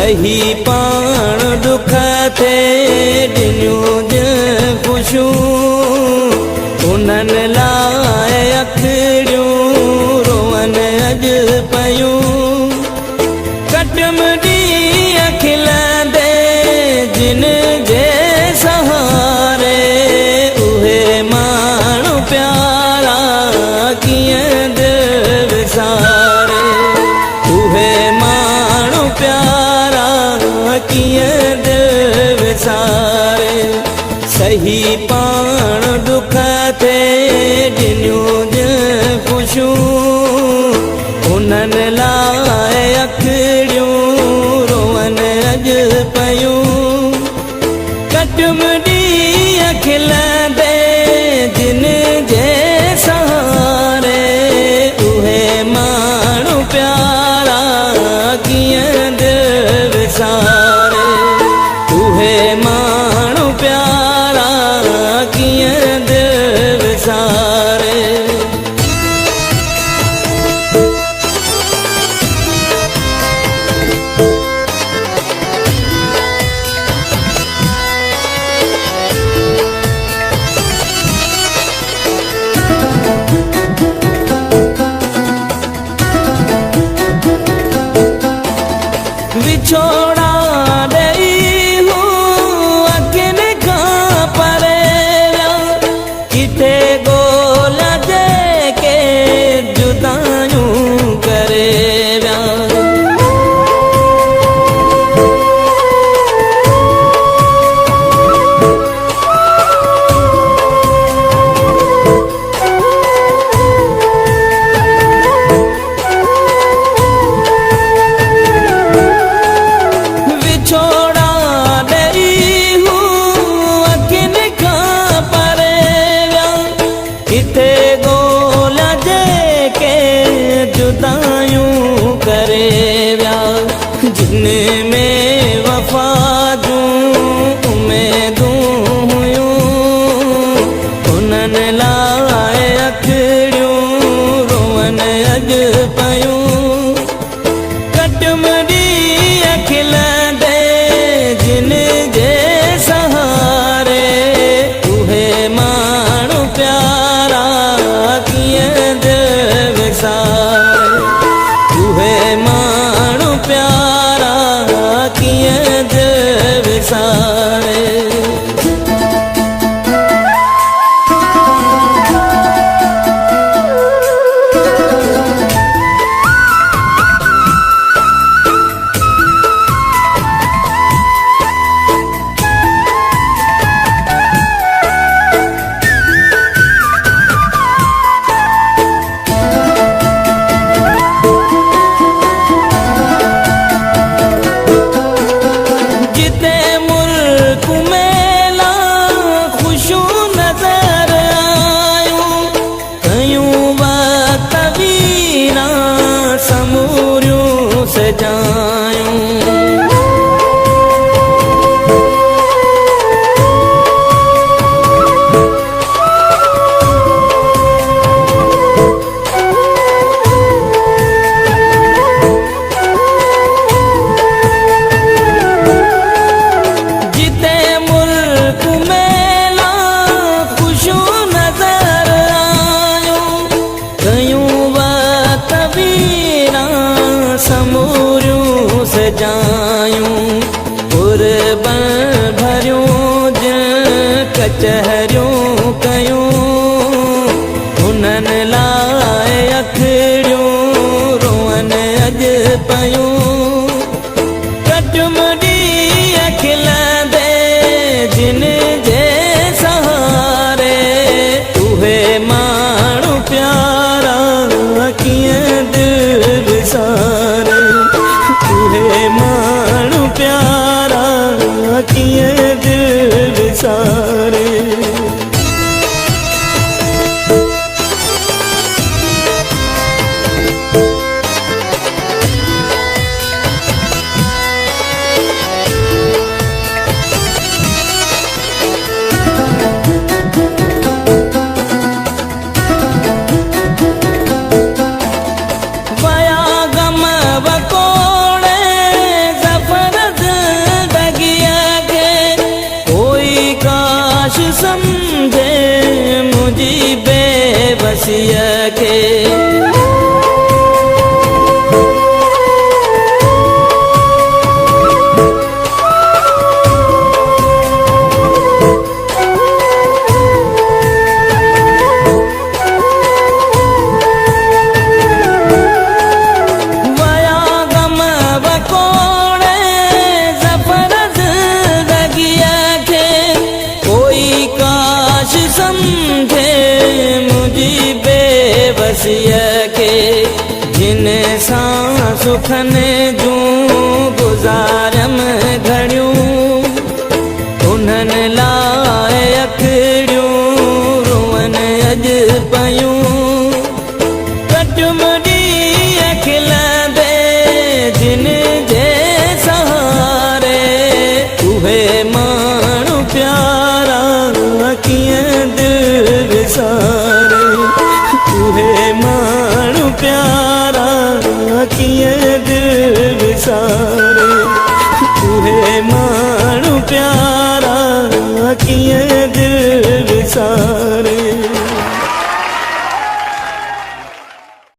सही पाण दुख थे ॾिनियूं ख़ुशियूं उन्हनि लाइ अखिड़ियूं रोअन अॼु पयूं कटम ॾींहं खिलंदे जिन जे सहारे उहे माण्हू प्यारा कीअं दिलि विसारे उहे माण्हू प्यारा कीअं दिलि विसारे सही पाण दुख थे ॾिनियूं ख़ुशियूं उन्हनि लाइ अखिड़ियूं रोअन अॼु पयूं कटम ॾींहं खिलंदे जिन जे सहारे उहे माण्हू प्यारा कीअं दिलि विसारे उहे माण्हू प्यारा कीअं दिलि विसारे विछोड़ा ॾेई हूँ अखियुनि खां परे विया किथे ॻोल्हा जेके जुदायूं करे विया किथे ॻोल्हा जेके जुदायूं करे विया जिन में वफ़ा जूं उमेदूं हुयूं उन्हनि लाइ अखिड़ियूं रोअन अॼु पयूं कटम ॾींहं खिलंदे जिन जे सहारे उहे माण्हू प्यारा कीअं दिलि विसारे उहे माण्हू प्यारा कीअं दिलि विसारे जिते मुल्क में ख़ुशियूं नज़र आयूं कयूं वक्त वीरा समूरियूं सजायूं समूरियूं सजायूं कुर्बन भरियूं कचहरियूं कयूं उन्हनि लाइ अखिड़ियूं रोअन अॼु पयूं कटम ॾींहं खिलंदे जिन जे सहारे उहे माण्हू प्यारा कीअं दिलि विसारे उहे माण्हू प्यारा दिल सां सुखने जूं गुज़ारम घड़ियूं उन्हनि लाइ अखिड़ियूं रोअन अॼु पयूं कटमड़ी खिलंदे जिन जे सहारे उहे माण्हू प्यारा कीअं दिल विसारे उहे माण्हू प्यारा कीअं दिल विसारे उहे माण्हू प्यारा